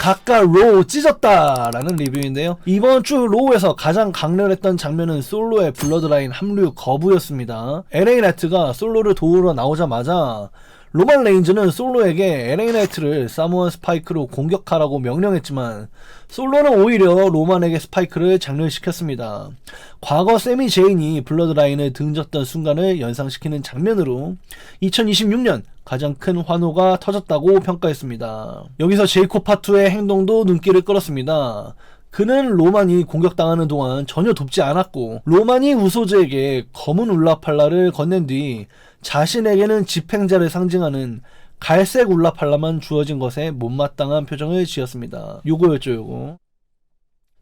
각각 로우 찢었다라는 리뷰인데요. 이번 주 로우에서 가장 강렬했던 장면은 솔로의 블러드라인 합류 거부였습니다. LA 나이트가 솔로를 도우러 나오자마자 로만 레인즈는 솔로에게 LA 나이트를 사무원 스파이크로 공격하라고 명령했지만 솔로는 오히려 로만에게 스파이크를 장렬시켰습니다. 과거 세미 제인이 블러드라인을 등졌던 순간을 연상시키는 장면으로 2026년 가장 큰 환호가 터졌다고 평가했습니다. 여기서 제이콥 파투의 행동도 눈길을 끌었습니다. 그는 로만이 공격당하는 동안 전혀 돕지 않았고 로만이 우소즈에게 검은 울라팔라를 건넨 뒤 자신에게는 집행자를 상징하는 갈색 울라팔라만 주어진 것에 못마땅한 표정을 지었습니다. 요거였죠, 요거.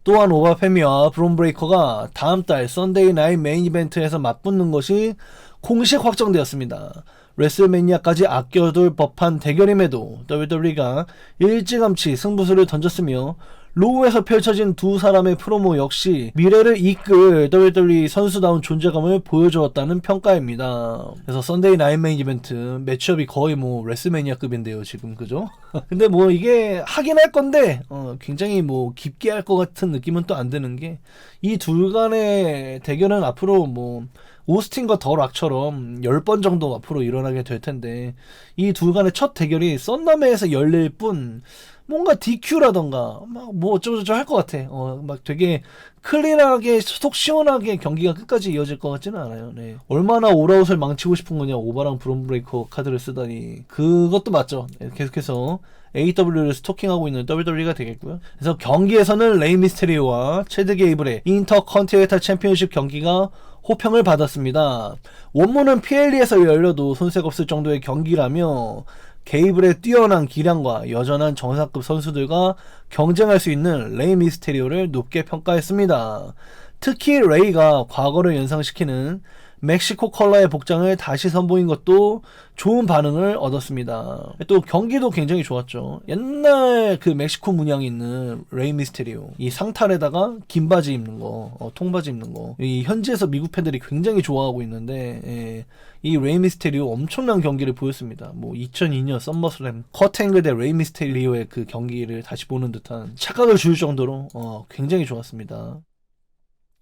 또한 오바페미와 브론 브레이커가 다음 달 썬데이 나잇 메인 이벤트에서 맞붙는 것이 공식 확정되었습니다. 레슬매니아까지 아껴둘 법한 대결임에도 WWE가 일찌감치 승부수를 던졌으며 로우에서 펼쳐진 두 사람의 프로모 역시 미래를 이끌 WWE 선수다운 존재감을 보여주었다는 평가입니다. 그래서 썬데이 나잇 메인 이벤트 매치업이 거의 뭐 레슬매니아급인데요, 지금, 그죠? 근데 뭐 이게 하긴 할 건데 굉장히 뭐 깊게 할 것 같은 느낌은 또 안 드는 게 이 둘 간의 대결은 앞으로 뭐 오스틴과 더 락처럼 10번 정도 앞으로 일어나게 될 텐데 이 둘 간의 첫 대결이 썬남에서 열릴 뿐 뭔가 DQ라던가 막 뭐 어쩌고저쩌고 할 것 같아. 막 되게 클린하게 속 시원하게 경기가 끝까지 이어질 것 같지는 않아요. 네. 얼마나 올아웃을 망치고 싶은 거냐, 오바랑 브론 브레이커 카드를 쓰다니. 그것도 맞죠. 네, 계속해서 AW를 스토킹하고 있는 WWE가 되겠고요. 그래서 경기에서는 레이 미스테리오와 체드 게이블의 인터컨티넨탈 챔피언십 경기가 호평을 받았습니다. 원문은 PLE에서 열려도 손색 없을 정도의 경기라며 게이블의 뛰어난 기량과 여전한 정상급 선수들과 경쟁할 수 있는 레이 미스테리오를 높게 평가했습니다. 특히 레이가 과거를 연상시키는 멕시코 컬러의 복장을 다시 선보인 것도 좋은 반응을 얻었습니다. 또 경기도 굉장히 좋았죠. 옛날 그 멕시코 문양이 있는 레이 미스테리오, 이 상탈에다가 긴 바지 입는 거, 통바지 입는 거, 이 현지에서 미국 팬들이 굉장히 좋아하고 있는데 이 레이 미스테리오 엄청난 경기를 보였습니다. 뭐 2002년 썸머슬램 커트앵글 대 레이 미스테리오의 그 경기를 다시 보는 듯한 착각을 줄 정도로 굉장히 좋았습니다.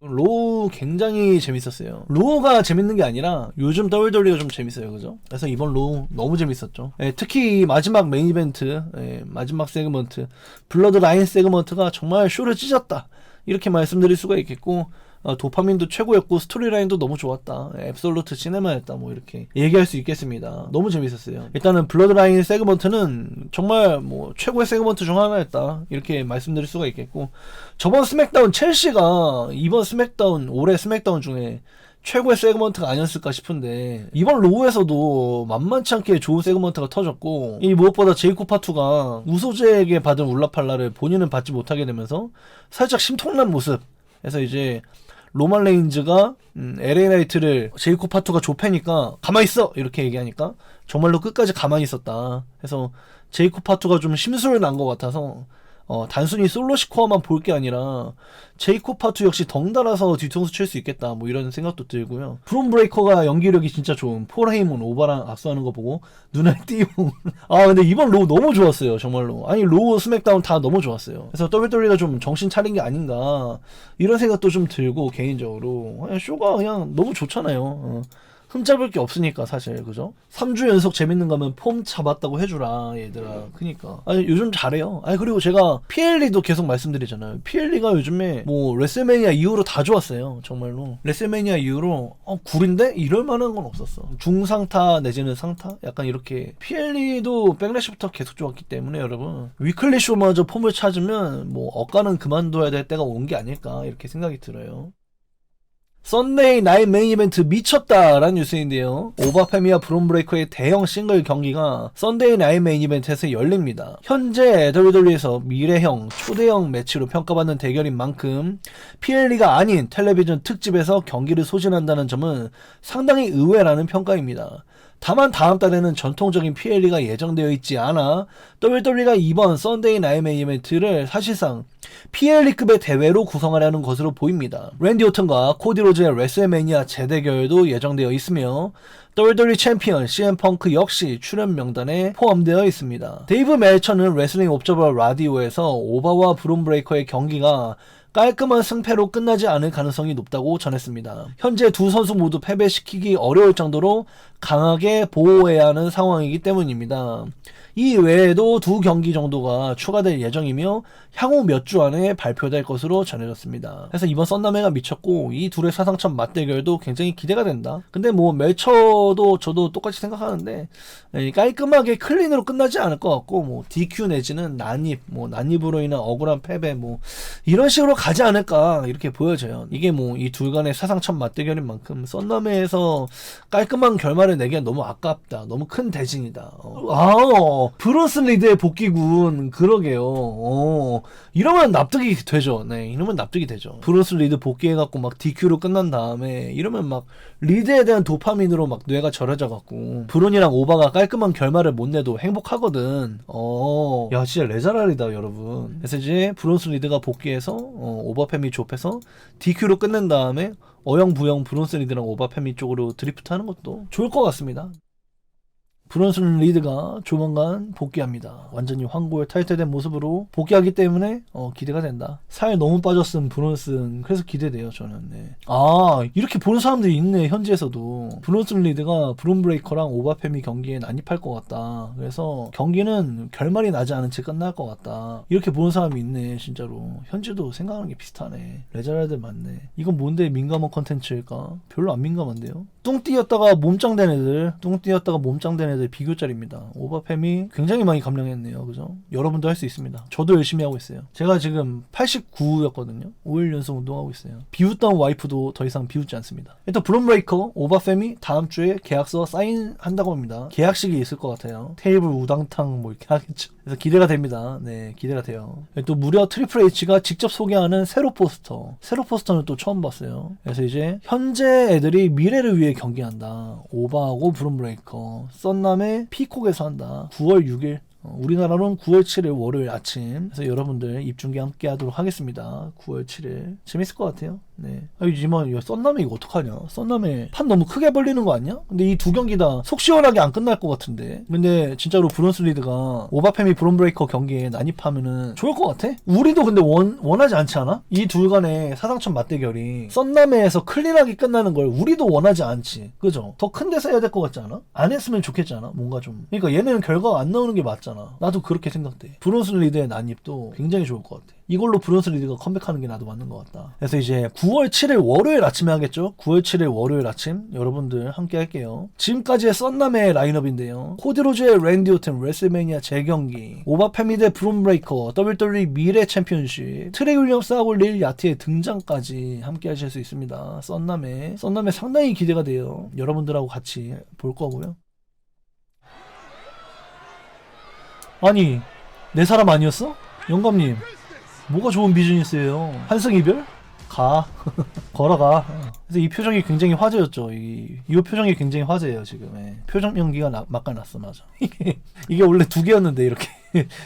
로우 굉장히 재밌었어요. 로우가 재밌는 게 아니라 요즘 WWE가 좀 재밌어요, 그죠? 그래서 이번 로우 너무 재밌었죠. 특히 마지막 메인 이벤트, 마지막 세그먼트, 블러드 라인 세그먼트가 정말 쇼를 찢었다, 이렇게 말씀드릴 수가 있겠고, 도파민도 최고였고 스토리라인도 너무 좋았다, 앱솔루트 시네마였다, 뭐 이렇게 얘기할 수 있겠습니다. 너무 재밌었어요. 일단은 블러드라인 세그먼트는 정말 뭐 최고의 세그먼트 중 하나였다, 이렇게 말씀드릴 수가 있겠고, 저번 스맥다운 첼시가 이번 스맥다운, 올해 스맥다운 중에 최고의 세그먼트가 아니었을까 싶은데 이번 로우에서도 만만치 않게 좋은 세그먼트가 터졌고, 이 무엇보다 제이콥 파투가 우소즈에게 받은 울라팔라를 본인은 받지 못하게 되면서 살짝 심통난 모습, 그래서 이제 로만 레인즈가 LA 나이트를 제이콥 파투가 좁혀니까 가만히 있어, 이렇게 얘기하니까 정말로 끝까지 가만히 있었다. 그래서 제이콥 파투가 좀 심술을 난 것 같아서 단순히 솔로 스코어만 볼 게 아니라 제이콥 파투 역시 덩달아서 뒤통수 칠 수 있겠다, 뭐 이런 생각도 들고요. 브론 브레이커가 연기력이 진짜 좋은 폴 헤이먼 오바랑 악수하는 거 보고 눈에 띄고 근데 이번 로우 너무 좋았어요, 정말로. 아니, 로우 스맥다운 다 너무 좋았어요. 그래서 WWE가 좀 정신 차린 게 아닌가, 이런 생각도 좀 들고, 개인적으로 그냥 쇼가 그냥 너무 좋잖아요. 흠잡을 게 없으니까 사실, 그죠? 3주 연속 재밌는 거면 폼 잡았다고 해주라, 얘들아. 그니까 아니, 요즘 잘해요. 아니, 그리고 제가 PLE도 계속 말씀드리잖아요. PLE가 요즘에 뭐 레슬매니아 이후로 다 좋았어요, 정말로. 레슬매니아 이후로 굴인데? 이럴 만한 건 없었어. 중상타 내지는 상타? 약간 이렇게. PLE도 백래시부터 계속 좋았기 때문에 여러분, 위클리 쇼마저 폼을 찾으면 뭐 억가는 그만둬야 될 때가 온 게 아닐까, 이렇게 생각이 들어요. 썬데이 나잇 메인 이벤트 미쳤다라는 뉴스인데요. 오바페미와 브론 브레이커의 대형 싱글 경기가 썬데이 나잇 메인 이벤트에서 열립니다. 현재 WWE에서 미래형, 초대형 매치로 평가받는 대결인 만큼 PLE가 아닌 텔레비전 특집에서 경기를 소진한다는 점은 상당히 의외라는 평가입니다. 다만 다음 달에는 전통적인 PLE가 예정되어 있지 않아 WWE가 이번 썬데이 나잇 메인 이벤트를 사실상 PLE급의 대회로 구성하려는 것으로 보입니다. 랜디 오튼과 코디 로즈의 레슬매니아 재대결도 예정되어 있으며 WWE 챔피언 CM 펑크 역시 출연 명단에 포함되어 있습니다. 데이브 멜처는 레슬링 옵저버 라디오에서 오바와 브론 브레이커의 경기가 깔끔한 승패로 끝나지 않을 가능성이 높다고 전했습니다. 현재 두 선수 모두 패배시키기 어려울 정도로 강하게 보호해야 하는 상황이기 때문입니다. 이 외에도 두 경기 정도가 추가될 예정이며 향후 몇 주 안에 발표될 것으로 전해졌습니다. 그래서 이번 썬남회가 미쳤고 이 둘의 사상첫 맞대결도 굉장히 기대가 된다. 근데 뭐 멜처도 저도 똑같이 생각하는데 깔끔하게 클린으로 끝나지 않을 것 같고 뭐 DQ 내지는 난입, 뭐 난입으로 인한 억울한 패배 뭐 이런 식으로 가지 않을까 이렇게 보여져요. 이게 뭐 이 둘 간의 사상첫 맞대결인 만큼 썬남회에서 깔끔한 결말을 내기엔 너무 아깝다. 너무 큰 대진이다. 브론스 리드의 복귀군. 그러게요. 이러면 납득이 되죠. 네, 이러면 납득이 되죠. 브론스 리드 복귀해갖고 막 DQ로 끝난 다음에 이러면 막 리드에 대한 도파민으로 막 뇌가 절여져갖고 브론이랑 오바가 깔끔한 결말을 못 내도 행복하거든. 야 진짜 레자랄이다 여러분. 그래서 이제 브론스 리드가 복귀해서 오버패미 좁혀서 DQ로 끝낸 다음에 어영부영 브론스 리드랑 오버패미 쪽으로 드리프트 하는 것도 좋을 것 같습니다. 브론슨 리드가 조만간 복귀합니다. 완전히 황고에 탈퇴된 모습으로 복귀하기 때문에 기대가 된다. 살 너무 빠졌음 브론슨. 그래서 기대돼요 저는. 네. 이렇게 보는 사람들이 있네. 현지에서도 브론슨 리드가 브론 브레이커랑 오바페미 경기에 난입할 것 같다. 그래서 경기는 결말이 나지 않은 채 끝날 것 같다. 이렇게 보는 사람이 있네. 진짜로 현지도 생각하는 게 비슷하네. 레자랄들 많네. 이건 뭔데 민감한 컨텐츠일까? 별로 안 민감한데요. 뚱띠였다가 몸짱된 애들 비교짤입니다. 오버팸이 굉장히 많이 감량했네요. 그죠? 여러분도 할 수 있습니다. 저도 열심히 하고 있어요. 제가 지금 89였거든요. 5일 연속 운동하고 있어요. 비웃던 와이프도 더 이상 비웃지 않습니다. 일단 브론 브레이커, 오버팸이 다음 주에 계약서 사인한다고 합니다. 계약식이 있을 것 같아요. 테이블 우당탕 뭐 이렇게 하겠죠. 그래서 기대가 됩니다. 네, 기대가 돼요. 또 무려 트리플 H가 직접 소개하는 세로 포스터는 또 처음 봤어요. 그래서 이제 현재 애들이 미래를 위해 경기한다. 오바하고 브론 브레이커, 썬남의 피콕에서 한다. 9월 6일 우리나라로는 9월 7일 월요일 아침. 그래서 여러분들 입중계 함께 하도록 하겠습니다. 9월 7일 재밌을 것 같아요. 네. 이지만 썬남에 이거 어떡하냐. 썬남에 판 너무 크게 벌리는 거 아니야? 근데 이 두 경기 다 속 시원하게 안 끝날 것 같은데. 근데 진짜로 브론스 리드가 오바페미 브론 브레이커 경기에 난입하면은 좋을 것 같아? 우리도 근데 원하지 않지 않아? 이 둘 간의 사상첫 맞대결이 썬남에에서 클린하게 끝나는 걸 우리도 원하지 않지. 그죠? 더 큰 데서 해야 될 것 같지 않아? 안 했으면 좋겠지 않아? 뭔가 좀. 그러니까 얘네는 결과가 안 나오는 게 맞잖아. 나도 그렇게 생각돼. 브론스 리드의 난입도 굉장히 좋을 것 같아. 이걸로 브론스 리드가 컴백하는 게 나도 맞는 것 같다. 그래서 이제 9월 7일 월요일 아침에 하겠죠? 9월 7일 월요일 아침 여러분들 함께 할게요. 지금까지의 썬남의 라인업인데요. 코디 로즈의 랜디 오튼 레슬매니아 재경기, 오바페미 대 브론 브레이커 WWE 미래 챔피언십, 트레이 윌리엄스하고 릴 야트의 등장까지 함께 하실 수 있습니다. 썬남의 상당히 기대가 돼요. 여러분들하고 같이 볼 거고요. 아니 내 사람 아니었어? 영감님 뭐가 좋은 비즈니스예요. 한승 이별? 가. 걸어가. 그래서 이 표정이 굉장히 화제였죠. 이 표정이 굉장히 화제예요 지금. 예. 표정 연기가 막간 났어. 맞아. 이게 원래 2개였는데 이렇게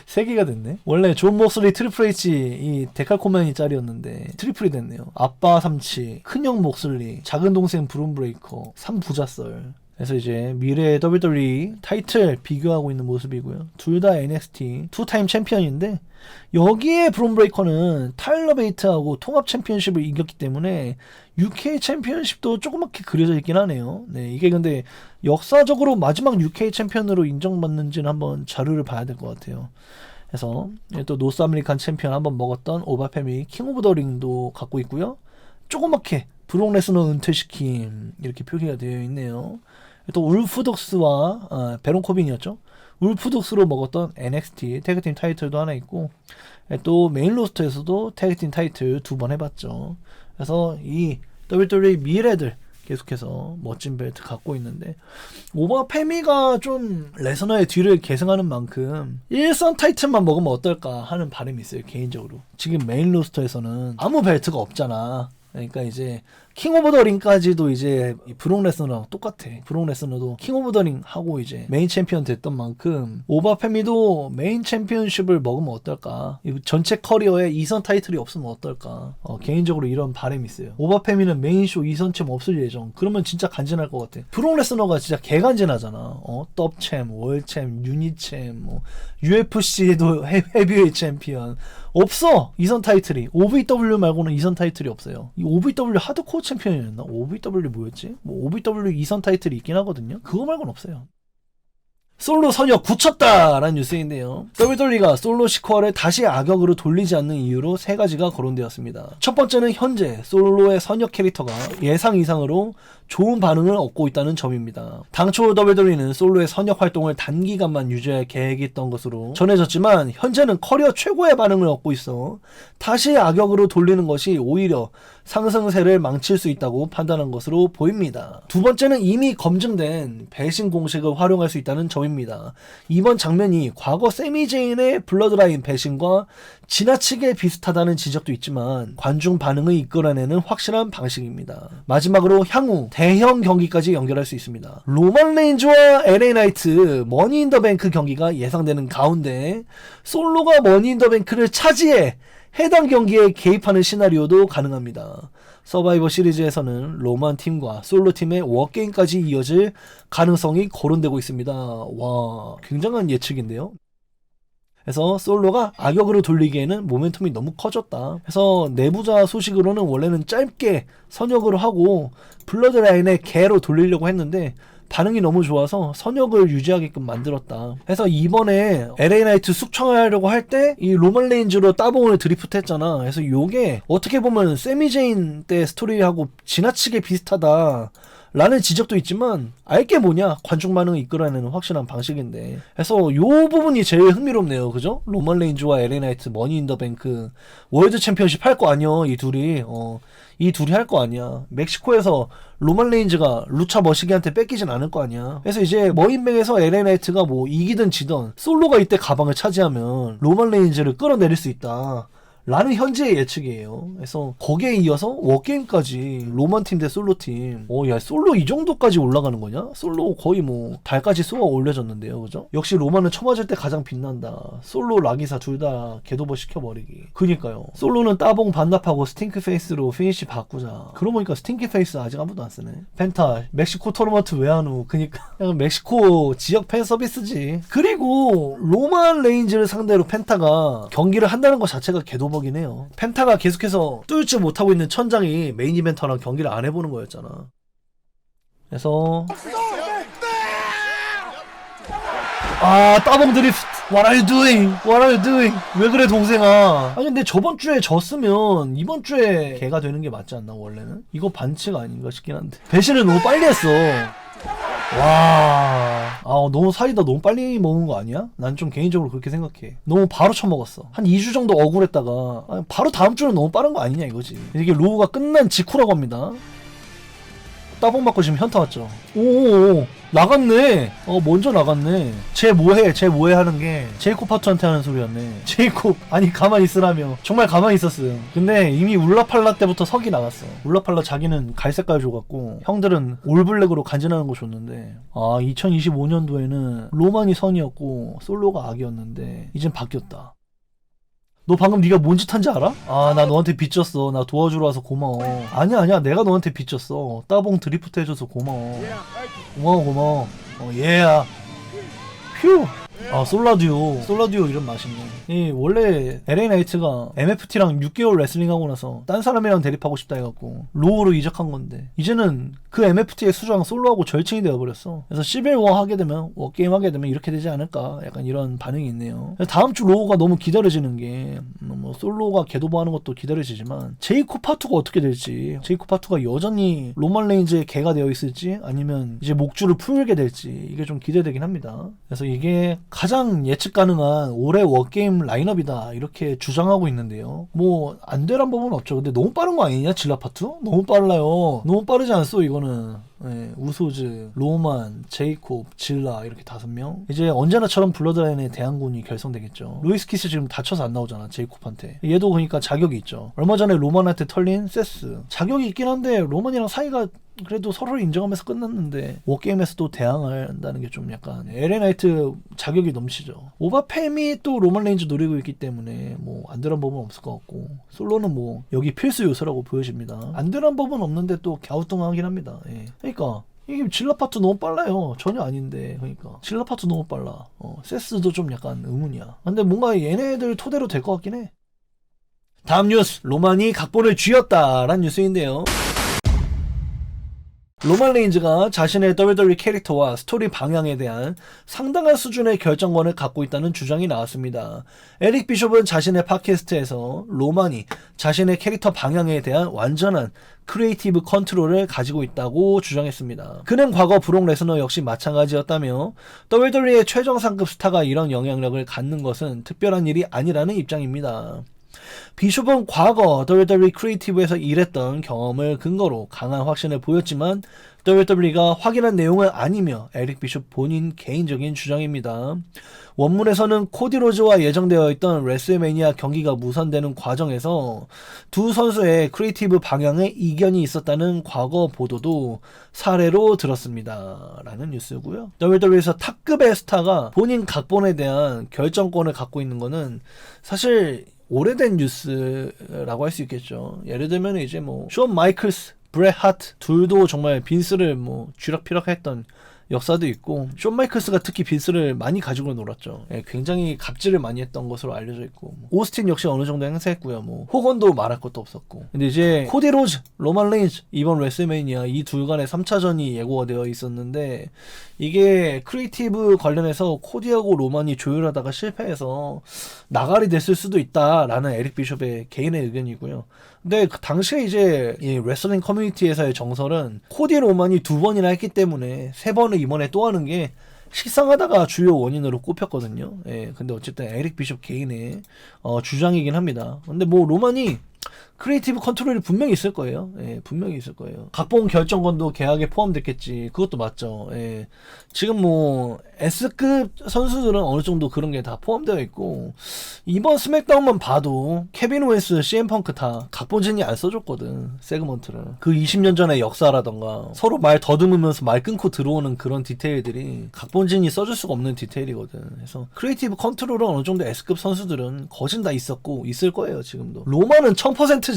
3개가 됐네. 원래 존 목소리 트리플 H 이 데칼코마니 짤이었는데 트리플이 됐네요. 아빠 삼치, 큰형 목소리, 작은 동생 브론 브레이커, 3부자썰. 그래서 이제 미래의 WWE 타이틀 비교하고 있는 모습이고요. 둘 다 NXT 투타임 챔피언인데 여기에 브론 브레이커는 타일러 베이트하고 통합 챔피언십을 이겼기 때문에 UK 챔피언십도 조그맣게 그려져 있긴 하네요. 네, 이게 근데 역사적으로 마지막 UK 챔피언으로 인정받는지는 한번 자료를 봐야 될 것 같아요. 그래서 또 노스 아메리칸 챔피언 한번 먹었던 오바페미 킹 오브 더 링도 갖고 있고요. 조그맣게 브록 레스너 은퇴시킴 이렇게 표기가 되어 있네요. 또 울프독스와 베론 코빈이었죠. 울프독스로 먹었던 NXT 태그팀 타이틀도 하나 있고 또 메인 로스터에서도 태그팀 타이틀 2번 해봤죠. 그래서 이 WWE 미래들 계속해서 멋진 벨트 갖고 있는데 오버패미가 좀 레서너의 뒤를 계승하는 만큼 일선 타이틀만 먹으면 어떨까 하는 바람이 있어요. 개인적으로 지금 메인 로스터에서는 아무 벨트가 없잖아. 그러니까 이제 킹 오브 더 링까지도 이제 브록 레스너랑 똑같아. 브록 레스너도 킹 오브 더 링 하고 이제 메인 챔피언 됐던 만큼 오바페미도 메인 챔피언십을 먹으면 어떨까? 전체 커리어에 2선 타이틀이 없으면 어떨까? 개인적으로 이런 바람이 있어요. 오바페미는 메인쇼 2선챔 없을 예정. 그러면 진짜 간지날 것 같아. 브록 레스너가 진짜 개간지나잖아. 떡챔, 월챔, 유니챔, 뭐 UFC에도 헤비웨이 챔피언 없어. 2선 타이틀이. OVW 말고는 2선 타이틀이 없어요. 이 OVW 하드코어 챔피언이었나? OVW 뭐였지? 뭐 OVW 2선 타이틀이 있긴 하거든요. 그거 말고는 없어요. 솔로 선역 굳혔다라는 뉴스인데요. WWE가 솔로 시퀄을 다시 악역으로 돌리지 않는 이유로 3가지가 거론되었습니다. 첫 번째는 현재 솔로의 선역 캐릭터가 예상 이상으로 좋은 반응을 얻고 있다는 점입니다. 당초 WWE는 솔로의 선역 활동을 단기간만 유지할 계획이었던 것으로 전해졌지만 현재는 커리어 최고의 반응을 얻고 있어 다시 악역으로 돌리는 것이 오히려 상승세를 망칠 수 있다고 판단한 것으로 보입니다. 두 번째는 이미 검증된 배신 공식을 활용할 수 있다는 점입니다. 이번 장면이 과거 세미제인의 블러드라인 배신과 지나치게 비슷하다는 지적도 있지만 관중 반응을 이끌어내는 확실한 방식입니다. 마지막으로 향후 대형 경기까지 연결할 수 있습니다. 로만 레인즈와 LA 나이트 머니 인 더 뱅크 경기가 예상되는 가운데 솔로가 머니 인 더 뱅크를 차지해 해당 경기에 개입하는 시나리오도 가능합니다. 서바이버 시리즈에서는 로만 팀과 솔로 팀의 워게임까지 이어질 가능성이 거론되고 있습니다. 와, 굉장한 예측인데요. 그래서 솔로가 악역으로 돌리기에는 모멘텀이 너무 커졌다. 그래서 내부자 소식으로는 원래는 짧게 선역으로 하고 블러드라인의 개로 돌리려고 했는데 반응이 너무 좋아서 선역을 유지하게끔 만들었다. 그래서 이번에 LA 나이트 숙청하려고 할 때 이 로만 레인즈로 따봉을 드리프트 했잖아. 그래서 요게 어떻게 보면 세미제인 때 스토리하고 지나치게 비슷하다 라는 지적도 있지만 알게 뭐냐, 관중 반응을 이끌어내는 확실한 방식인데, 그래서 요 부분이 제일 흥미롭네요. 그죠? 로만 레인즈와 LA 나이트 머니 인 더 뱅크 월드 챔피언십 할 거 아니야. 이 둘이 할 거 아니야. 멕시코에서 로만 레인즈가 루차 머시기한테 뺏기진 않을 거 아니야. 그래서 이제 머인뱅에서 LA 나이트가 뭐 이기든 지든 솔로가 이때 가방을 차지하면 로만 레인즈를 끌어내릴 수 있다 라는 현재의 예측이에요. 그래서 거기에 이어서 워게임까지 로만팀 대 솔로팀. 야, 솔로 이 정도까지 올라가는 거냐? 솔로 거의 뭐 달까지 쏘아 올려졌는데요. 그죠? 역시 로만은 처맞을 때 가장 빛난다. 솔로 라기사 둘 다 개도버 시켜버리기. 그니까요. 솔로는 따봉 반납하고 스팅크 페이스로 피니시 바꾸자. 그러고 보니까 스팅크 페이스 아직 아무도 안 쓰네. 펜타 멕시코 토너먼트 왜 안 오? 그니까 그냥 멕시코 지역 팬 서비스지. 그리고 로만 레인즈를 상대로 펜타가 경기를 한다는 것 자체가 개도버 이긴 해요. 펜타가 계속해서 뚫지 못하고 있는 천장이 메인 이벤터랑 경기를 안 해보는 거였잖아. 그래서 따봉 드리프트. What are you doing? What are you doing? 왜 그래 동생아? 아니 근데 저번 주에 졌으면 이번 주에 걔가 되는 게 맞지 않나 원래는? 이거 반칙 아닌가 싶긴 한데 배신을 너무 빨리 했어. 와, 너무 사이다 너무 빨리 먹은 거 아니야? 난 좀 개인적으로 그렇게 생각해. 너무 바로 처먹었어. 한 2주 정도 억울했다가 바로 다음 주는 너무 빠른 거 아니냐 이거지. 이게 로우가 끝난 직후라고 합니다. 따봉 받고 지금 현타 왔죠. 오, 나갔네. 먼저 나갔네. 쟤 뭐해 하는 게 제이콥 파투한테 하는 소리였네. 제이콥, 아니 가만히 있으라며. 정말 가만히 있었어요. 근데 이미 울라팔라 때부터 석이 나갔어. 울라팔라 자기는 갈색깔 줘갖고 형들은 올블랙으로 간지나는 거 줬는데 2025년도에는 로만이 선이었고 솔로가 악이었는데 이젠 바뀌었다. 너 방금 네가 뭔 짓 한지 알아? 나 너한테 빚졌어. 나 도와주러 와서 고마워. 아니야 내가 너한테 빚졌어. 따봉 드리프트 해줘서 고마워. 고마워. 얘야. 휴. 솔라듀오 이름 맛있네. 원래 LA 나이트가 MFT랑 6개월 레슬링하고 나서 딴 사람이랑 대립하고 싶다 해갖고 로우로 이적한 건데 이제는 그 MFT의 수장 솔로하고 절친이 되어버렸어. 그래서 시빌워 하게 되면 워게임 하게 되면 이렇게 되지 않을까 약간 이런 반응이 있네요. 다음 주 로우가 너무 기다려지는 게 뭐 솔로가 개도보하는 것도 기다려지지만 제이콥 파투가 어떻게 될지, 제이콥 파투가 여전히 로만 레인즈의 개가 되어 있을지 아니면 이제 목줄을 풀게 될지 이게 좀 기대되긴 합니다. 그래서 이게 가장 예측 가능한 올해 워게임 라인업이다 이렇게 주장하고 있는데요. 뭐 안 되란 법은 없죠. 근데 너무 빠른 거 아니냐 질라파투? 너무 빨라요. 너무 빠르지 않소 이거는. 예, 우소즈, 로만, 제이콥, 질라 이렇게 5명. 이제 언제나처럼 블러드라인의 대항군이 결성되겠죠. 루이스 키스 지금 다쳐서 안 나오잖아, 제이콥한테. 얘도 그러니까 자격이 있죠. 얼마 전에 로만한테 털린 세스. 자격이 있긴 한데 로만이랑 사이가 그래도 서로를 인정하면서 끝났는데 워게임에서도 대항을 한다는 게 좀 약간 LA 나이트 자격이 넘치죠. 오바팸이 또 로만 레인즈 노리고 있기 때문에 뭐 안 되는 법은 없을 것 같고 솔로는 뭐 여기 필수 요소라고 보여집니다. 안 되는 법은 없는데 또 갸우뚱하긴 합니다. 예. 그러니까 이게 질라 파트 너무 빨라요. 전혀 아닌데. 그러니까 질라 파트 너무 빨라. 세스도 좀 약간 의문이야. 근데 뭔가 얘네들 토대로 될 것 같긴 해. 다음 뉴스, 로만이 각본을 쥐었다라는 뉴스인데요. 로만 레인즈가 자신의 WWE 캐릭터와 스토리 방향에 대한 상당한 수준의 결정권을 갖고 있다는 주장이 나왔습니다. 에릭 비숍은 자신의 팟캐스트에서 로만이 자신의 캐릭터 방향에 대한 완전한 크리에이티브 컨트롤을 가지고 있다고 주장했습니다. 그는 과거 브록 레스너 역시 마찬가지였다며 WWE의 최정 상급 스타가 이런 영향력을 갖는 것은 특별한 일이 아니라는 입장입니다. 비숍은 과거 WWE 크리에이티브에서 일했던 경험을 근거로 강한 확신을 보였지만 WWE가 확인한 내용은 아니며 에릭 비숍 본인 개인적인 주장입니다. 원문에서는 코디 로즈와 예정되어 있던 레슬매니아 경기가 무산되는 과정에서 두 선수의 크리에이티브 방향에 이견이 있었다는 과거 보도도 사례로 들었습니다. 라는 뉴스고요. WWE에서 탑급의 스타가 본인 각본에 대한 결정권을 갖고 있는 거는 사실 오래된 뉴스라고 할 수 있겠죠. 예를 들면 이제 뭐 션 마이클스, 브렛 하트 둘도 정말 빈스를 뭐 쥐락펴락 했던 역사도 있고 션 마이클스가 특히 빈스를 많이 가지고 놀았죠. 예, 굉장히 갑질을 많이 했던 것으로 알려져 있고 오스틴 역시 어느 정도 행세했고요. 뭐 호건도 말할 것도 없었고 근데 이제 코디 로즈, 로만 레인즈 이번 레슬매니아 이 둘 간의 3차전이 예고가 되어 있었는데 이게 크리에이티브 관련해서 코디하고 로만이 조율하다가 실패해서 나가리 됐을 수도 있다라는 에릭 비숍의 개인의 의견이고요. 근데 그 당시에 이제 이 레슬링 커뮤니티에서의 정설은 코디 로만이 2번이나 했기 때문에 3번을 이번에 또 하는 게 식상하다가 주요 원인으로 꼽혔거든요. 예, 근데 어쨌든 에릭 비숍 개인의 주장이긴 합니다. 근데 뭐 로만이 크리에이티브 컨트롤이 분명히 있을 거예요. 예, 분명히 있을 거예요. 각본 결정권도 계약에 포함됐겠지. 그것도 맞죠. 예. 지금 뭐 S급 선수들은 어느 정도 그런 게 다 포함되어 있고 이번 스맥다운만 봐도 케빈 오웬스, CM 펑크 다 각본진이 안 써줬거든. 세그먼트를. 그 20년 전의 역사라던가 서로 말 더듬으면서 말 끊고 들어오는 그런 디테일들이 각본진이 써줄 수가 없는 디테일이거든. 그래서 크리에이티브 컨트롤은 어느 정도 S급 선수들은 거진 다 있었고 있을 거예요. 지금도. 로마는 1000%지.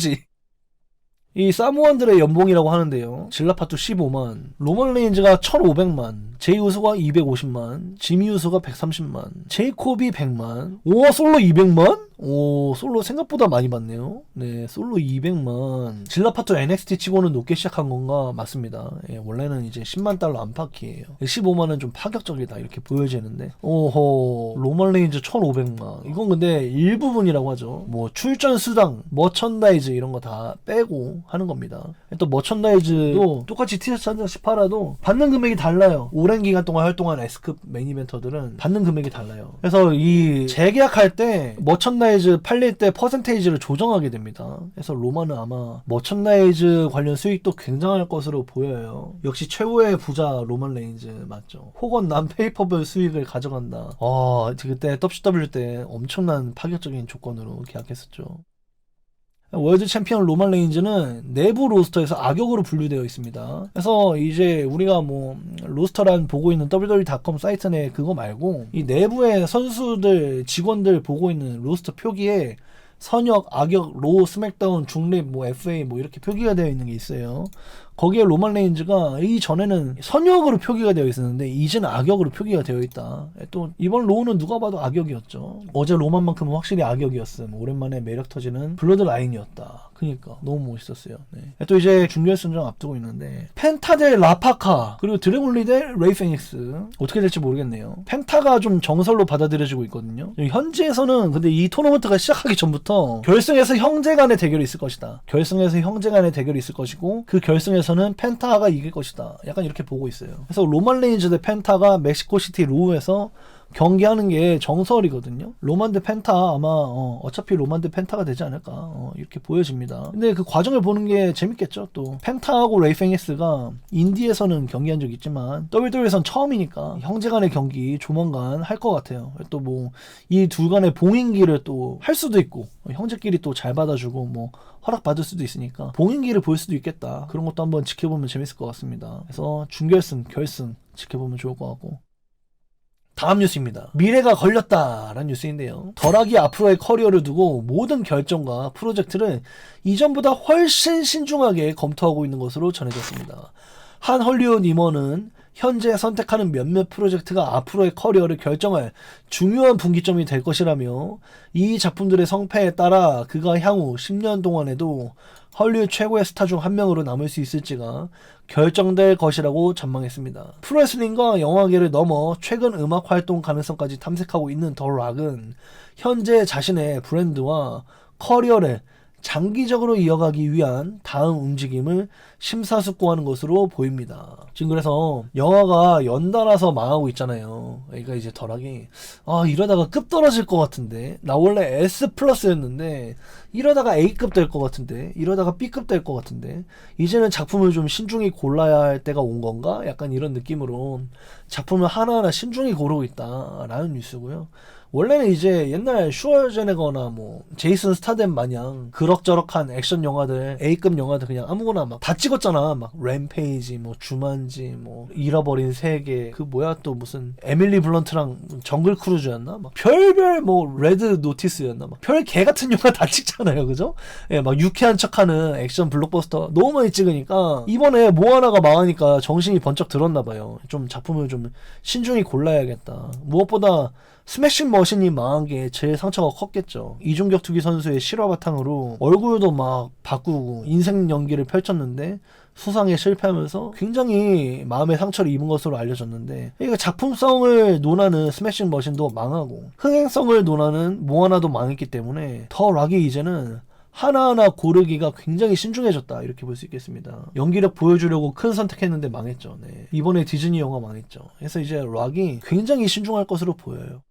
이 사모안들의 연봉이라고 하는데요. 질라파투 15만, 로만 레인즈가 1500만, 제이 우스가 250만, 지미 우스가 130만, 제이콥이 100만, 오 솔로 200만? 오 솔로 생각보다 많이 받네요. 네 솔로 200만. 질라파투 NXT 치고는 높게 시작한 건가? 맞습니다. 예, 원래는 이제 10만 달러 안팎이에요. 15만은 좀 파격적이다 이렇게 보여지는데 오호 로만 레인즈 1500만. 이건 근데 일부분이라고 하죠. 뭐 출전 수당, 머천다이즈 이런 거 다 빼고 하는 겁니다. 또 머천다이즈도 똑같이 티셔츠 한 장씩 팔아도 받는 금액이 달라요. 오랜 기간 동안 활동한 S급 메인 이벤터들은 받는 금액이 달라요. 그래서 이 재계약할 때 머천다이즈 팔릴 때 퍼센테이지를 조정하게 됩니다. 그래서 로마는 아마 머천다이즈 관련 수익도 굉장할 것으로 보여요. 역시 최고의 부자 로만 레인즈 맞죠. 혹은 난 페이퍼별 수익을 가져간다. 그때 WCW 때 엄청난 파격적인 조건으로 계약했었죠. 월드 챔피언 로만 레인즈는 내부 로스터에서 악역으로 분류되어 있습니다. 그래서 이제 우리가 뭐 로스터란 보고 있는 www.com 사이트 내 그거 말고 이 내부의 선수들, 직원들 보고 있는 로스터 표기에 선역, 악역, 로, 스맥다운, 중립, 뭐 FA 뭐 이렇게 표기가 되어 있는 게 있어요. 거기에 로만 레인즈가 이전에는 선역으로 표기가 되어 있었는데 이제는 악역으로 표기가 되어 있다. 또 이번 로우는 누가 봐도 악역이었죠. 어제 로만만큼은 확실히 악역이었음. 오랜만에 매력 터지는 블러드 라인이었다. 그러니까 너무 멋있었어요. 네. 또 이제 준결승전 앞두고 있는데 펜타 대 라파카 그리고 드래곤리 대 레이 페닉스 어떻게 될지 모르겠네요. 펜타가 좀 정설로 받아들여지고 있거든요. 현지에서는 근데 이 토너먼트가 시작하기 전부터 결승에서 형제간의 대결이 있을 것이다. 결승에서 형제간의 대결이 있을 것이고 그 결승에서는 펜타가 이길 것이다. 약간 이렇게 보고 있어요. 그래서 로만 레인즈 대 펜타가 멕시코시티 로우에서 경기하는 게 정설이거든요. 로만 대 펜타 아마 어차피 로만 대 펜타가 되지 않을까 이렇게 보여집니다. 근데 그 과정을 보는 게 재밌겠죠. 또 펜타하고 레이 팽이스가 인디에서는 경기한 적 있지만 WWE에선 처음이니까 형제간의 경기 조만간 할 것 같아요. 또 뭐 이 둘 간의 봉인기를 또 할 수도 있고 형제끼리 또 잘 받아주고 뭐 허락받을 수도 있으니까 봉인기를 볼 수도 있겠다. 그런 것도 한번 지켜보면 재밌을 것 같습니다. 그래서 준결승, 결승 지켜보면 좋을 것 같고. 다음 뉴스입니다. 미래가 걸렸다라는 뉴스인데요. 덜하기 앞으로의 커리어를 두고 모든 결정과 프로젝트를 이전보다 훨씬 신중하게 검토하고 있는 것으로 전해졌습니다. 한 헐리우드 임원은 현재 선택하는 몇몇 프로젝트가 앞으로의 커리어를 결정할 중요한 분기점이 될 것이라며 이 작품들의 성패에 따라 그가 향후 10년 동안에도 헐리우드 최고의 스타 중 한 명으로 남을 수 있을지가 결정될 것이라고 전망했습니다. 프로레슬링과 영화계를 넘어 최근 음악 활동 가능성까지 탐색하고 있는 더 락은 현재 자신의 브랜드와 커리어를 장기적으로 이어가기 위한 다음 움직임을 심사숙고하는 것으로 보입니다. 지금 그래서 영화가 연달아서 망하고 있잖아요. 그러니까 이제 덜하게 이러다가 급 떨어질 것 같은데 나 원래 S 플러스였는데 이러다가 A급 될 것 같은데 이러다가 B급 될 것 같은데 이제는 작품을 좀 신중히 골라야 할 때가 온 건가? 약간 이런 느낌으로 작품을 하나하나 신중히 고르고 있다라는 뉴스고요. 원래는 이제 옛날 슈워제네거나 뭐 제이슨 스타뎀 마냥 그럭저럭한 액션 영화들 A급 영화들 그냥 아무거나 막 다 찍었잖아. 막 램페이지 뭐 주만지 뭐 잃어버린 세계 그 뭐야 또 무슨 에밀리 블런트랑 정글 크루즈였나 막 별별 뭐 레드 노티스였나 막 별 개 같은 영화 다 찍잖아요. 그죠? 예, 막 유쾌한 척하는 액션 블록버스터 너무 많이 찍으니까 이번에 뭐 하나가 망하니까 정신이 번쩍 들었나 봐요. 좀 작품을 좀 신중히 골라야겠다. 무엇보다 스매싱 머신이 망한 게 제일 상처가 컸겠죠. 이중격 투기 선수의 실화 바탕으로 얼굴도 막 바꾸고 인생 연기를 펼쳤는데 수상에 실패하면서 굉장히 마음의 상처를 입은 것으로 알려졌는데 그러니까 작품성을 논하는 스매싱 머신도 망하고 흥행성을 논하는 모아나도 망했기 때문에 더 락이 이제는 하나하나 고르기가 굉장히 신중해졌다 이렇게 볼 수 있겠습니다. 연기력 보여주려고 큰 선택했는데 망했죠. 네. 이번에 디즈니 영화 망했죠. 그래서 이제 락이 굉장히 신중할 것으로 보여요.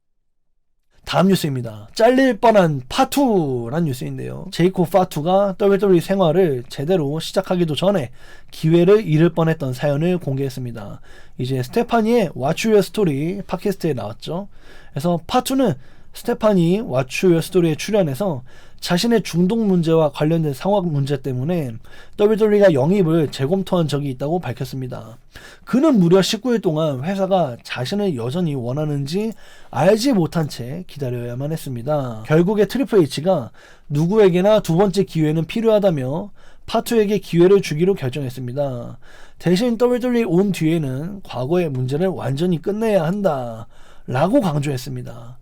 다음 뉴스입니다. 잘릴 뻔한 파투란 뉴스인데요. 제이콥 파투가 WWE 생활을 제대로 시작하기도 전에 기회를 잃을 뻔했던 사연을 공개했습니다. 이제 스테파니의 What's Your Story 팟캐스트에 나왔죠. 그래서 파투는 스테파니 What's Your Story에 출연해서 자신의 중독 문제와 관련된 상황 문제 때문에 WWE가 영입을 재검토한 적이 있다고 밝혔습니다. 그는 무려 19일 동안 회사가 자신을 여전히 원하는지 알지 못한 채 기다려야만 했습니다. 결국에 트리플 H가 누구에게나 두 번째 기회는 필요하다며 파투에게 기회를 주기로 결정했습니다. 대신 WWE 온 뒤에는 과거의 문제를 완전히 끝내야 한다 라고 강조했습니다.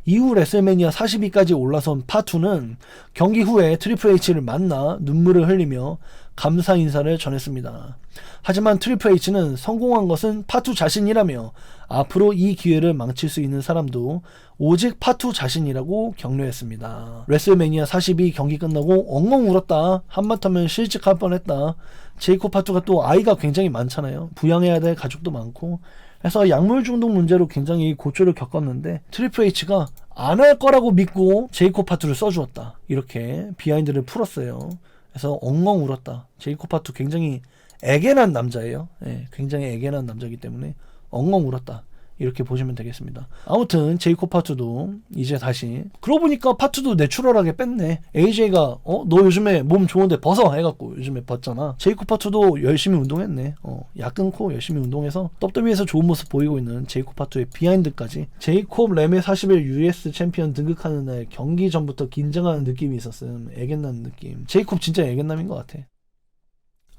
이후 레슬매니아 42까지 올라선 파투는 경기 후에 트리플 H를 만나 눈물을 흘리며 감사 인사를 전했습니다. 하지만 트리플 H는 성공한 것은 파투 자신이라며 앞으로 이 기회를 망칠 수 있는 사람도 오직 파투 자신이라고 격려했습니다. 레슬매니아 42 경기 끝나고 엉엉 울었다. 한마터면 실직할 뻔했다. 제이콥 파투가 또 아이가 굉장히 많잖아요. 부양해야 될 가족도 많고 그래서 약물 중독 문제로 굉장히 고초를 겪었는데 트리플 H가 안 할 거라고 믿고 제이콥 파투를 써주었다. 이렇게 비하인드를 풀었어요. 그래서 엉엉 울었다. 제이콥 파투 굉장히 애견한 남자예요. 네, 굉장히 애견한 남자이기 때문에 엉엉 울었다. 이렇게 보시면 되겠습니다. 아무튼 제이콥 파투도 이제 다시 그러고 보니까 파투도 내추럴하게 뺐네. AJ가 너 요즘에 몸 좋은데 벗어 해갖고 요즘에 벗잖아. 제이콥 파투도 열심히 운동했네. 약 끊고 열심히 운동해서 WWE에서 좋은 모습 보이고 있는 제이콥 파투의 비하인드까지. 제이콥 레메 40일 US 챔피언 등극하는 날 경기 전부터 긴장하는 느낌이 있었음. 애견남 느낌. 제이콥 진짜 애견남인 것 같아.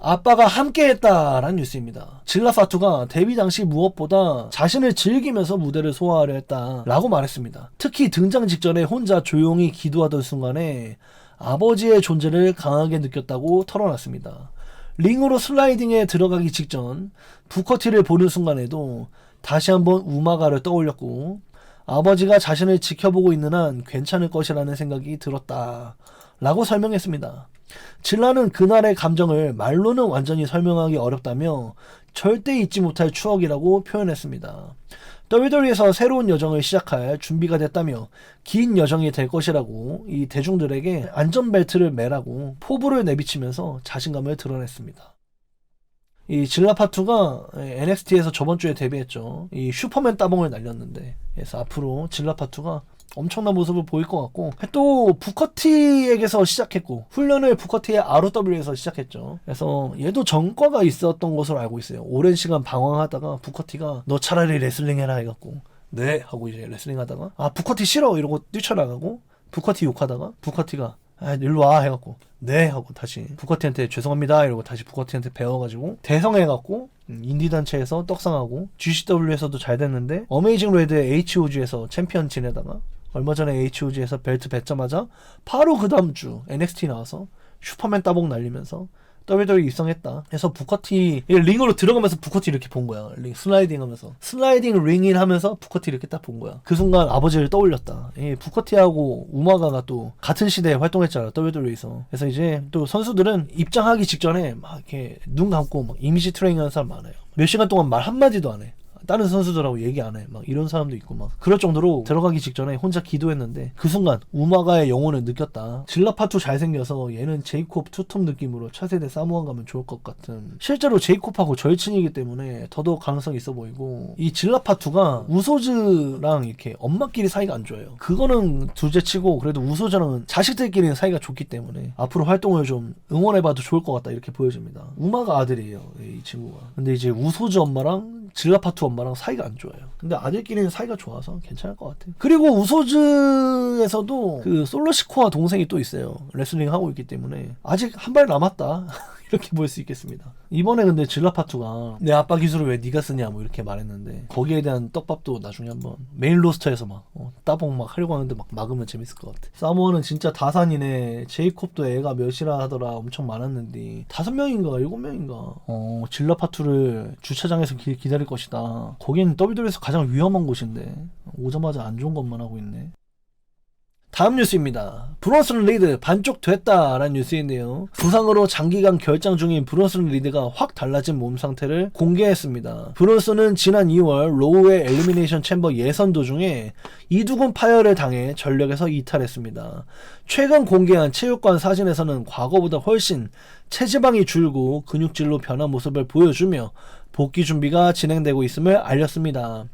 아빠가 함께했다라는 뉴스입니다. 질라 파투가 데뷔 당시 무엇보다 자신을 즐기면서 무대를 소화하려 했다라고 말했습니다. 특히 등장 직전에 혼자 조용히 기도하던 순간에 아버지의 존재를 강하게 느꼈다고 털어놨습니다. 링으로 슬라이딩에 들어가기 직전 부커티를 보는 순간에도 다시 한번 우마가를 떠올렸고 아버지가 자신을 지켜보고 있는 한 괜찮을 것이라는 생각이 들었다 라고 설명했습니다. 질라는 그날의 감정을 말로는 완전히 설명하기 어렵다며 절대 잊지 못할 추억이라고 표현했습니다. WWE에서 새로운 여정을 시작할 준비가 됐다며 긴 여정이 될 것이라고 이 대중들에게 안전벨트를 매라고 포부를 내비치면서 자신감을 드러냈습니다. 이 질라파투가 NXT에서 저번 주에 데뷔했죠. 이 슈퍼맨 따봉을 날렸는데, 그래서 앞으로 질라파투가 엄청난 모습을 보일 것 같고, 또 부커티에게서 시작했고, 훈련을 부커티의 ROW에서 시작했죠. 그래서 얘도 전과가 있었던 것으로 알고 있어요. 오랜 시간 방황하다가 부커티가 너 차라리 레슬링 해라 해갖고 네 하고 이제 레슬링 하다가 부커티 싫어 이러고 뛰쳐나가고, 부커티 욕하다가 부커티가 일로 와 해갖고 네 하고 다시 부커티한테 죄송합니다 이러고 다시 부커티한테 배워가지고 대성해갖고 인디단체에서 떡상하고, GCW에서도 잘 됐는데 어메이징 레드 HOG에서 챔피언 지내다가 얼마 전에 HOG에서 벨트 뱉자마자 바로 그 다음 주 NXT 나와서 슈퍼맨 따봉 날리면서 WWE 입성했다. 그래서 부커티 링으로 들어가면서 부커티 이렇게 본 거야. 링 슬라이딩 하면서 슬라이딩 링인 하면서 부커티 이렇게 딱 본 거야. 그 순간 아버지를 떠올렸다. 부커티하고 우마가가 또 같은 시대에 활동했잖아, WWE에서. 그래서 이제 또 선수들은 입장하기 직전에 막 이렇게 눈 감고 막 이미지 트레이닝 하는 사람 많아요. 몇 시간 동안 말 한마디도 안 해. 다른 선수들하고 얘기 안 해. 막 이런 사람도 있고 막 그럴 정도로 들어가기 직전에 혼자 기도했는데, 그 순간 우마가의 영혼을 느꼈다. 질라파투 잘생겨서 얘는 제이콥 투톱 느낌으로 차세대 사모안 가면 좋을 것 같은. 실제로 제이콥하고 절친이기 때문에 더더욱 가능성이 있어 보이고, 이 질라파투가 우소즈랑 이렇게 엄마끼리 사이가 안 좋아요. 그거는 둘째치고 그래도 우소즈랑은 자식들끼리는 사이가 좋기 때문에 앞으로 활동을 좀 응원해봐도 좋을 것 같다 이렇게 보여집니다. 우마가 아들이에요, 이 친구가. 근데 이제 우소즈 엄마랑 질라파투 엄마랑 사이가 안 좋아요. 근데 아들끼리는 사이가 좋아서 괜찮을 것 같아요. 그리고 우소즈에서도 그 솔로시코와 동생이 또 있어요. 레슬링 하고 있기 때문에 아직 한 발 남았다 이렇게 볼 수 있겠습니다. 이번에 근데 질라파투가 내 아빠 기술을 왜 네가 쓰냐 뭐 이렇게 말했는데, 거기에 대한 떡밥도 나중에 한번 메인 로스터에서 막 따봉 막 하려고 하는데 막 막으면 재밌을 것 같아. 사모아는 진짜 다산이네. 제이콥도 애가 몇이라 하더라. 엄청 많았는데 5명인가 7명인가 질라파투를 주차장에서 기다릴 것이다. 거긴 WWE에서 가장 위험한 곳인데 오자마자 안 좋은 것만 하고 있네. 다음 뉴스입니다. 브론슨 리드 반쪽 됐다라는 뉴스인데요. 부상으로 장기간 결장 중인 브론슨 리드가 확 달라진 몸 상태를 공개했습니다. 브론슨은 지난 2월 로우의 엘리미네이션 챔버 예선 도중에 이두근 파열을 당해 전력에서 이탈했습니다. 최근 공개한 체육관 사진에서는 과거보다 훨씬 체지방이 줄고 근육질로 변한 모습을 보여주며 복귀 준비가 진행되고 있음을 알렸습니다.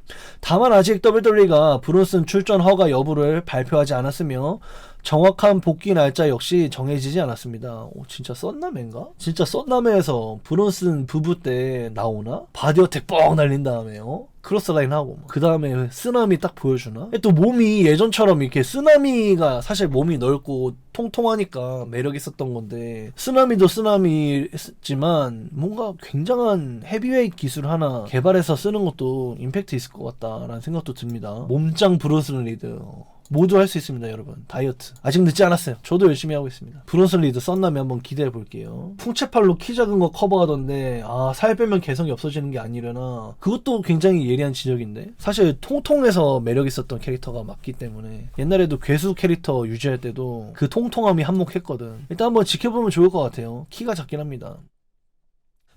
다만 아직 WWE가 브론슨 출전 허가 여부를 발표하지 않았으며 정확한 복귀 날짜 역시 정해지지 않았습니다. 진짜 썬남회인가? 진짜 썬남회에서 브론슨 부부 때 나오나? 바디어택 뻥 날린 다음에 크로스라인 하고 그 다음에 쓰나미 딱 보여주나? 또 몸이 예전처럼 이렇게, 쓰나미가 사실 몸이 넓고 통통하니까 매력 있었던 건데, 쓰나미도 쓰나미지만 뭔가 굉장한 헤비웨이트 기술 하나 개발해서 쓰는 것도 임팩트 있을 것 같다라는 생각도 듭니다. 몸짱 브론슨 리드 모두 할 수 있습니다, 여러분. 다이어트 아직 늦지 않았어요. 저도 열심히 하고 있습니다. 브론슨 리드 썬남에 한번 기대해 볼게요. 풍채팔로 키 작은 거 커버하던데 살 빼면 개성이 없어지는 게 아니려나. 그것도 굉장히 예리한 지적인데, 사실 통통해서 매력 있었던 캐릭터가 맞기 때문에 옛날에도 괴수 캐릭터 유지할 때도 그 통통함이 한몫했거든. 일단 한번 지켜보면 좋을 것 같아요. 키가 작긴 합니다.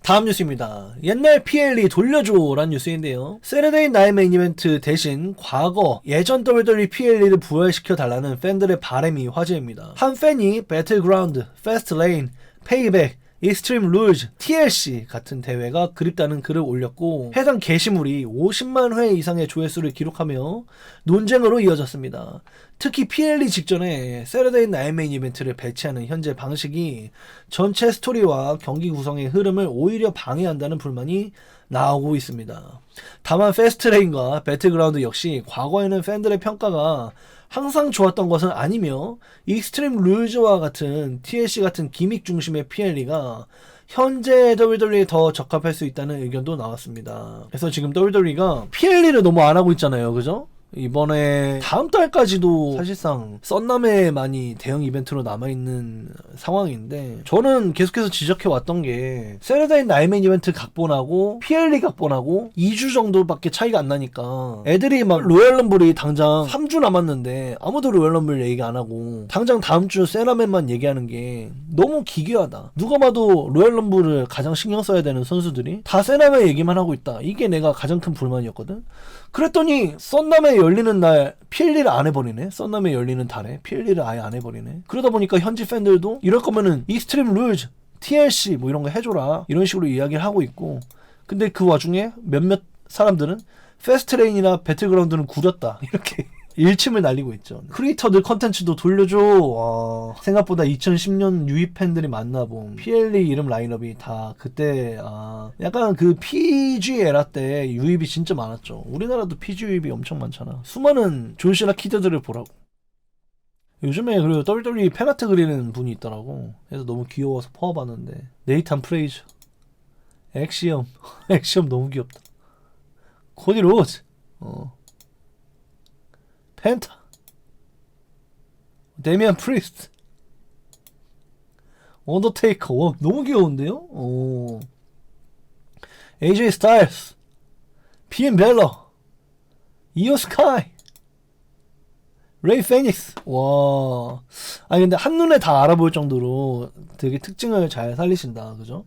다음 뉴스입니다. 옛날 PLE 돌려줘 라는 뉴스인데요. 세러데이 나이 메인 이벤트 대신 과거 예전 WWE PLE를 부활시켜 달라는 팬들의 바람이 화제입니다. 한 팬이 배틀그라운드, 패스트레인, 페이백, 익스트림 룰즈, TLC 같은 대회가 그립다는 글을 올렸고, 해당 게시물이 50만 회 이상의 조회수를 기록하며 논쟁으로 이어졌습니다. 특히 PLE 직전에 세러데이 나잇 메인 이벤트를 배치하는 현재 방식이 전체 스토리와 경기 구성의 흐름을 오히려 방해한다는 불만이 나오고 있습니다. 다만 패스트레인과 배틀그라운드 역시 과거에는 팬들의 평가가 항상 좋았던 것은 아니며, 익스트림 룰즈와 같은 TLC 같은 기믹 중심의 PLE가 현재 WWE에 더 적합할 수 있다는 의견도 나왔습니다. 그래서 지금 WWE가 PLE를 너무 안 하고 있잖아요, 그죠? 이번에 다음 달까지도 사실상 썬남에만이 대형 이벤트로 남아있는 상황인데, 저는 계속해서 지적해왔던 게 세르다인 나이맨 이벤트 각본하고 PLE 각본하고 2주 정도밖에 차이가 안 나니까 애들이 막 로얄럼블이 당장 3주 남았는데 아무도 로얄럼블 얘기 안 하고 당장 다음 주 세라맨만 얘기하는 게 너무 기괴하다. 누가 봐도 로얄럼블을 가장 신경 써야 되는 선수들이 다 세라맨 얘기만 하고 있다. 이게 내가 가장 큰 불만이었거든. 그랬더니 썬남에 열리는 날 PLE를 안 해버리네. 썬남에 열리는 달에 PLE를 아예 안 해버리네. 그러다 보니까 현지 팬들도 이럴 거면은 익스트림 룰즈, TLC 뭐 이런 거 해줘라 이런 식으로 이야기를 하고 있고, 근데 그 와중에 몇몇 사람들은 패스트레인이나 배틀그라운드는 구렸다 이렇게 일침을 날리고 있죠. 크리에이터들 컨텐츠도 돌려줘. 생각보다 2010년 유입 팬들이 많나봄. PLE 이름 라인업이 다 그때 약간 그 PG 에라 때 유입이 진짜 많았죠. 우리나라도 PG 유입이 엄청 많잖아. 수많은 존시나 키드들을 보라고. 요즘에 그리고 WWE 팬아트 그리는 분이 있더라고. 그래서 너무 귀여워서 퍼와봤는데, 네이탄 프레이저, 엑시엄 엑시엄 너무 귀엽다. 코디 로즈, 펜타, 데미안 프리스트, 언더테이커. 와, 너무 귀여운데요? AJ 스타일스, 피엔 벨러, 이오 스카이, 레이 페닉스. 와, 아니 근데 한눈에 다 알아볼 정도로 되게 특징을 잘 살리신다, 그죠?